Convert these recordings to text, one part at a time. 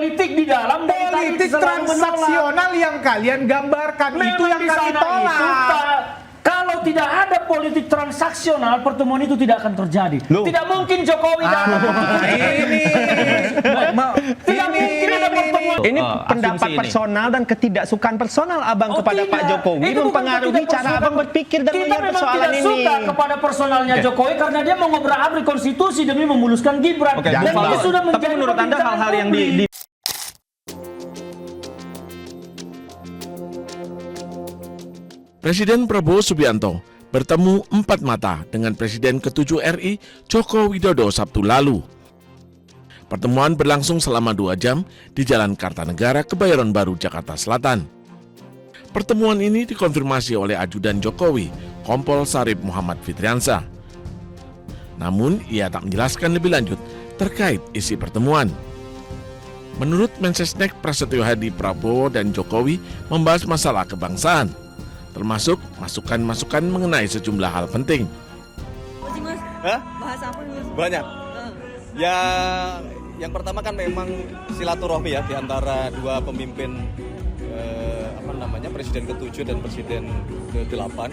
politik di dalam politik transaksional yang kalian gambarkan. Itu yang kami tolak. Kalau tidak ada politik transaksional, pertemuan itu tidak akan terjadi. Tidak mungkin Jokowi datang. Tidak mungkin ada pertemuan. Ini pendapat personal dan ketidaksukaan personal Abang kepada Pak Jokowi mempengaruhi cara Abang berpikir dan melihat persoalan ini. Kita memang tidak suka kepada personalnya Jokowi karena dia mau ngobrak-abrik konstitusi demi memuluskan Gibran. Dan ini sudah menjadi. Tapi menurut Anda hal-hal yang di Presiden Prabowo Subianto bertemu empat mata dengan Presiden ke-7 RI Joko Widodo Sabtu lalu. Pertemuan berlangsung selama 2 jam di Jalan Kartanegara, Kebayoran Baru, Jakarta Selatan. Pertemuan ini dikonfirmasi oleh ajudan Jokowi, Kompol Sarip Muhammad Fitriansyah. Namun, ia tak menjelaskan lebih lanjut terkait isi pertemuan. Menurut Mensesnek Prasetyo Hadi, Prabowo dan Jokowi membahas masalah kebangsaan, termasuk masukan-masukan mengenai sejumlah hal penting. Mas, bahas apa nih, Mas? Banyak. Yang pertama kan memang silaturahmi ya di antara dua pemimpin Presiden ke-7 dan Presiden ke-8.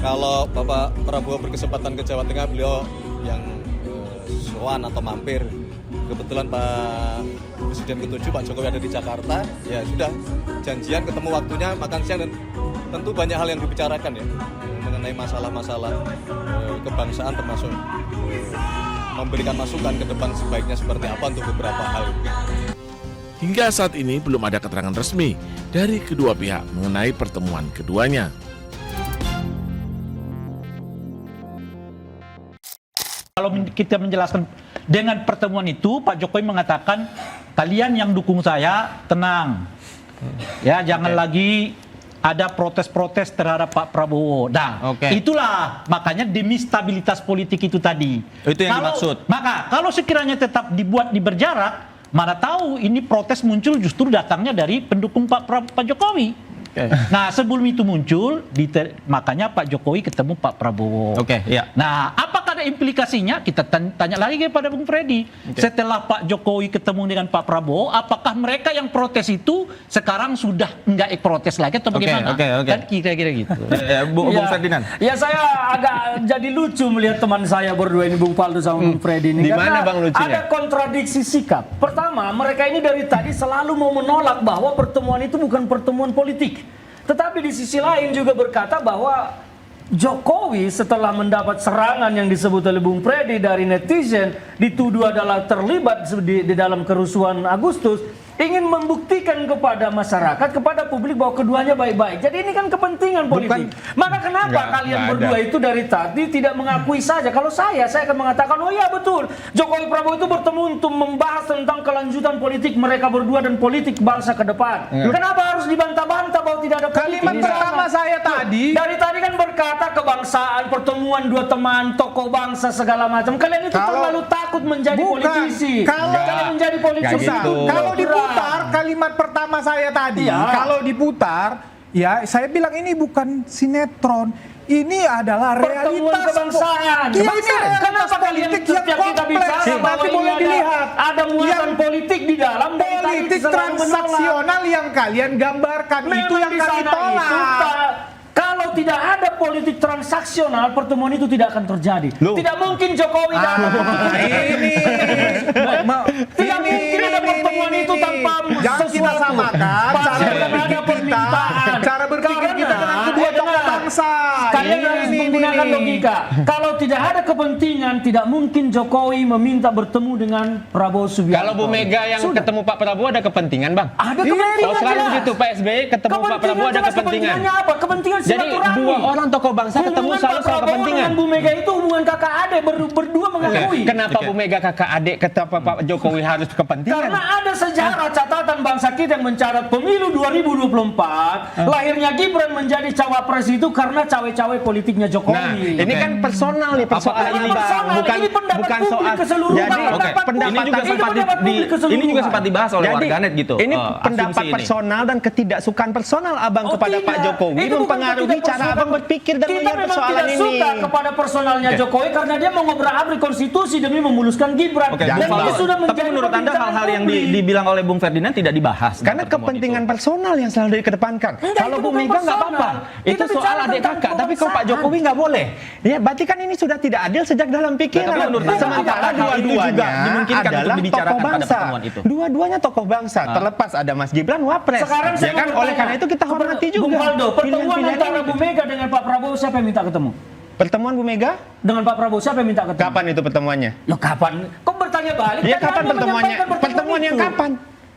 Kalau Bapak Prabowo berkesempatan ke Jawa Tengah, beliau yang sowan atau mampir. Kebetulan Pak Presiden ke-7 Pak Jokowi ada di Jakarta, ya sudah janjian ketemu waktunya makan siang, dan tentu banyak hal yang dibicarakan ya mengenai masalah-masalah kebangsaan, termasuk memberikan masukan ke depan sebaiknya seperti apa untuk beberapa hal. Hingga saat ini belum ada keterangan resmi dari kedua pihak mengenai pertemuan keduanya. Kalau kita menjelaskan dengan pertemuan itu, Pak Jokowi mengatakan, kalian yang dukung saya tenang, ya jangan lagi ada protes-protes terhadap Pak Prabowo. Nah, itulah makanya demi stabilitas politik itu tadi. Itu yang dimaksud. Maka kalau sekiranya tetap dibuat di berjarak, mana tahu ini protes muncul justru datangnya dari pendukung Pak Jokowi. Nah, sebelum itu muncul, makanya Pak Jokowi ketemu Pak Prabowo. Nah, apakah ada implikasinya? Kita tanya lagi kepada Bung Freddy. Setelah Pak Jokowi ketemu dengan Pak Prabowo, apakah mereka yang protes itu sekarang sudah nggak protes lagi atau bagaimana? Kan kira-kira gitu. Bung Ferdinand. Ya, saya agak jadi lucu melihat teman saya berdua ini, Bung Faldo sama Bung Freddy ini. Di mana Bang lucunya? Ada kontradiksi sikap. Pertama, mereka ini dari tadi selalu mau menolak bahwa pertemuan itu bukan pertemuan politik. Tetapi di sisi lain juga berkata bahwa Jokowi setelah mendapat serangan yang disebut oleh Bung Freddy dari netizen, dituduh adalah terlibat di dalam kerusuhan Agustus, ingin membuktikan kepada masyarakat, kepada publik bahwa keduanya baik-baik. Jadi ini kan kepentingan politik. Maka kenapa kalian berdua itu dari tadi tidak mengakui saja? Kalau saya akan mengatakan, oh iya betul, Jokowi Prabowo itu bertemu untuk membahas tentang kelanjutan politik mereka berdua dan politik bangsa ke depan. Kenapa harus dibantah-bantah bahwa tidak ada politik? Kalimat pertama saya tadi, dari tadi kan berkata kebangsaan, pertemuan dua teman, tokoh bangsa segala macam. Kalian itu terlalu takut menjadi politisi. Kalian menjadi politisi. Kalau diputar kalimat pertama saya tadi, kalau diputar, ya saya bilang ini bukan sinetron. Ini adalah realitas kebangsaan. Kenapa kalian setiap kita bicara bahwa ini ada muatan politik di dalam, politik transaksional yang kalian gambarkan? Itu yang kami tolak. Kalau tidak ada politik transaksional, pertemuan itu tidak akan terjadi. Tidak mungkin Jokowi datang. Tidak mungkin ada pertemuan itu tanpa sesuatu. Pasti akan ada permintaan. Cara berpikir kita dengan kedua tokoh bangsa. Kalian harus menggunakan logika. Kalau tidak ada kepentingan, tidak mungkin Jokowi meminta bertemu dengan Prabowo Subianto. Kalau Bu Mega yang ketemu Pak Prabowo ada kepentingan, Bang? Ada kepentingan. Oh, selalu begitu. Pak SBY ketemu Pak Prabowo ada kepentingan. Kepentingannya apa? Kepentingan jadi silaturahmi. Dua orang tokoh bangsa ketemu selalu soal kepentingan. Dengan Bu Mega itu hubungan kakak adik, berdua mengakui. Kenapa Bu Mega kakak adik, kenapa Pak Jokowi harus kepentingan? Karena ada sejarah catatan bangsa kita yang mencatat pemilu 2024, lahirnya Gibran menjadi cawapres itu karena cawe-cawe pegawai politiknya Jokowi. Nah, ini kan personal nih persoalan Bukan ini, Bang. personal, Bukan ini pendapat bukan publik soal. keseluruhan. Jadi Pendapat pendapat ini juga sempat pendapat publik keseluruhan. ini juga sempat dibahas oleh Jadi, warganet gitu. Ini pendapat asumsi ini. personal dan ketidaksukaan personal Abang Oh, kepada tidak. Pak Jokowi Itu bukan mempengaruhi cara ketidaksukaan. Abang berpikir dan Kita melihat memang persoalan tidak ini. suka kepada personalnya Jokowi karena dia mau ngobrak-abrik konstitusi demi memuluskan Gibran. Oke, Dan Bung itu Faldo. sudah Tapi menjadi menurut Anda perbincangan hal-hal yang publik. dibilang oleh Bung Ferdinand tidak dibahas dalam Karena pertemuan kepentingan itu? personal yang selalu dikedepankan. Enggak, Kalau itu Bu bukan Mega nggak personal. apa-apa. Kita Itu soal bicara adik tentang kakak. Tapi kalau Pak kebangsaan. Jokowi nggak boleh. Ya, berarti kan ini sudah tidak adil sejak dalam pikiran. Tapi menurut Anda, Sementara apakah hal itu juga dua-duanya dimungkinkan untuk adalah dibicarakan tokoh pada bangsa. pertemuan itu? Dua-duanya tokoh bangsa. Terlepas ada Mas Gibran wapres. Sekarang Ya saya kan, mau oleh karena itu kita bertanya, hormati Bung juga Faldo, pertemuan pilihan-pilihan antara ini. Bu Mega dengan Pak Prabowo siapa yang minta ketemu? Pertemuan Bu Mega? Dengan Pak Prabowo siapa yang minta ketemu? Kapan itu pertemuannya? Loh kapan? Kok bertanya balik? Ya Kan kapan Anda pertemuannya? menyampaikan Pertemuan yang itu. kapan?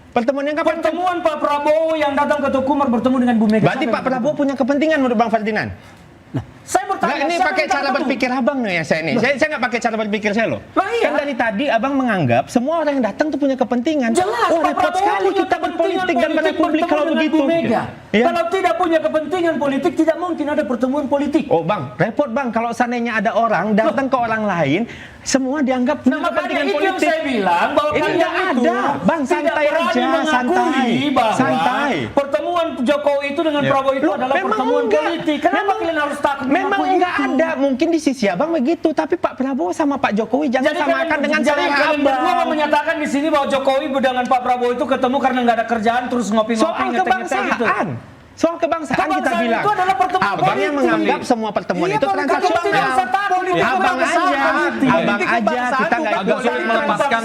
Pertemuan yang kapan? Pertemuan Pak Prabowo yang datang ke Tukumar bertemu dengan Bu Mega. Berarti Siapa Pak yang Prabowo punya kepentingan menurut Bang Ferdinand? Saya bertanya. Nggak, ini siapa pakai yang cara minta berpikir abang nih ya saya nih. Saya nggak pakai cara berpikir saya loh. Lah iya. Kan dari tadi abang menganggap semua orang yang datang tuh punya kepentingan. Jelas, oh, Pak repot Prabowo sekali punya kita berpolitik dan kepentingan berpublik bertemu kalau dengan begitu. Bu Mega. Ya. Kalau tidak punya kepentingan politik, tidak mungkin ada pertemuan politik. Oh bang, repot bang kalau seandainya ada orang datang ke orang lain, semua dianggap punya Nah makanya kepentingan itu yang politik. saya bilang bahwa Ini kalian nggak itu ada. Bang, tidak santai berani aja, mengakui santai. bahwa Santai. pertemuan Jokowi itu dengan Prabowo itu Loh, adalah memang pertemuan enggak. politik. Kenapa Memang- kalian harus takut Memang mengakui enggak itu? ada, mungkin di sisi abang begitu, tapi Pak Prabowo sama Pak Jokowi jangan samakan dengan jadi selera kalian berdua mau abang. menyatakan di sini bahwa Jokowi dengan Pak Prabowo itu ketemu karena nggak ada kerjaan terus ngopi-ngopi Soal ngeteh-ngeteh gitu. kebangsaan. Soal kebangsaan kita Kebangsaan bilang. itu adalah pertemuan Abang yang politik. menganggap semua pertemuan Iya, itu politik transaksional. kebangsaan, politik Abang kebangsaan, aja, politik. abang Politik aja kebangsaan kita nggak Agak sulit melepaskan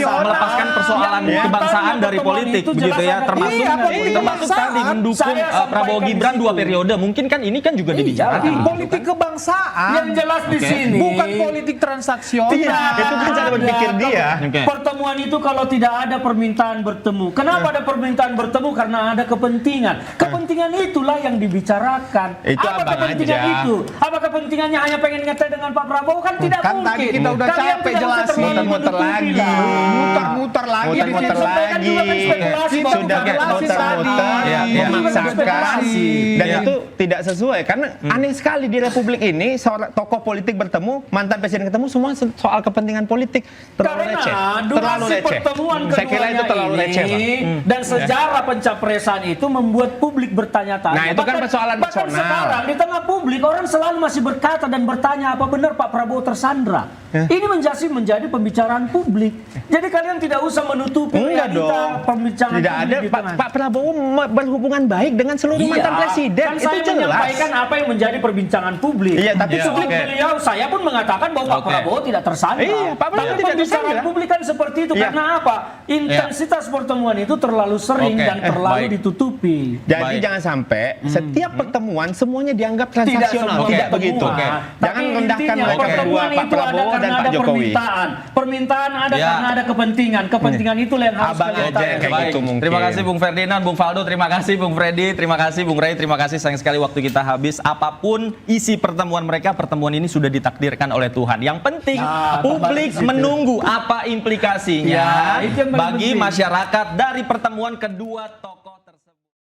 persoalan Yang kebangsaan dari pertemuan politik itu begitu jelas ya, ada- termasuk Iya, politik termasuk kebangsaan. tadi mendukung Saya Prabowo sampaikan Gibran di 2 situ. periode. Mungkin kan ini kan juga dibicarakan. Politik kebangsaan. Yang jelas di sini Bukan politik transaksional. Iya, itu kan cara berpikir dia. Oke. Pertemuan itu kalau tidak ada permintaan bertemu. Kenapa ada permintaan bertemu? Karena ada kepentingan. Kepentingan itulah yang dibicarakan. Itu apa abang kepentingan aja. itu? Apa kepentingannya hanya pengen ngeteh dengan Pak Prabowo? Kan tidak Kan mungkin. tadi kita udah Kalian capek tidak usah jelasin. terlalu Muter-muter menutupi lagi. lah. Muter-muter lagi. Yang Muter-muter disampaikan lagi. juga kan spekulasi, Kita Bang. Sudah Bukan jelasin muter-muter, tadi. Iya, iya. memaksakan, Spekulasi. dan Iya. itu tidak sesuai karena aneh sekali di Republik ini seorang tokoh politik bertemu, mantan presiden ketemu, semua soal kepentingan politik terlalu Karena receh, terlalu durasi receh. pertemuan Saya kira itu terlalu keduanya receh, Pak. ini dan sejarah pencapresan itu membuat publik bertanya-tanya. Nah, itu kan persoalan bahkan personal. sekarang di tengah publik orang selalu masih berkata dan bertanya apa benar Pak Prabowo tersandra. Ini menjadi pembicaraan publik. Jadi kalian tidak usah menutupi Enggak realita dong. pembicaraan Tidak publik ada di Pak, tengah. Pak Prabowo berhubungan baik dengan seluruh mantan presiden. Kan Itu saya jelas. menyampaikan apa yang menjadi perbincangan publik. Iya, tapi publik oke. beliau, saya pun mengatakan bahwa Pak Oke. Prabowo tidak tersandra. Iya, Pak Prabowo Tapi tidak pembicaraan tersandra. publik kan seperti itu. Iya. Karena apa? Intensitas pertemuan itu terlalu sering Oke. dan terlalu Baik. ditutupi. Jadi Baik. jangan sampai setiap pertemuan semuanya dianggap transaksional. semua Tidak pertemuan. begitu. Tapi Jangan merendahkan intinya mereka berdua, pertemuan Pak itu ada Prabowo dan karena Pak ada Jokowi. permintaan. Permintaan ada Ya. karena ada kepentingan. Kepentingan itulah yang harus Abang kalian aja tahu. yang kayak Baik. gitu mungkin. Terima kasih Bung Ferdinand, Bung Faldo, terima kasih Bung Freddy, terima kasih Bung Ray, terima kasih, sayang sekali waktu kita habis. Apapun isi pertemuan mereka, pertemuan ini sudah ditakdirkan oleh Tuhan. Yang penting Nah, publik kembali ke situ. menunggu apa implikasinya Ya, itu yang paling bagi penting. masyarakat dari pertemuan kedua tokoh.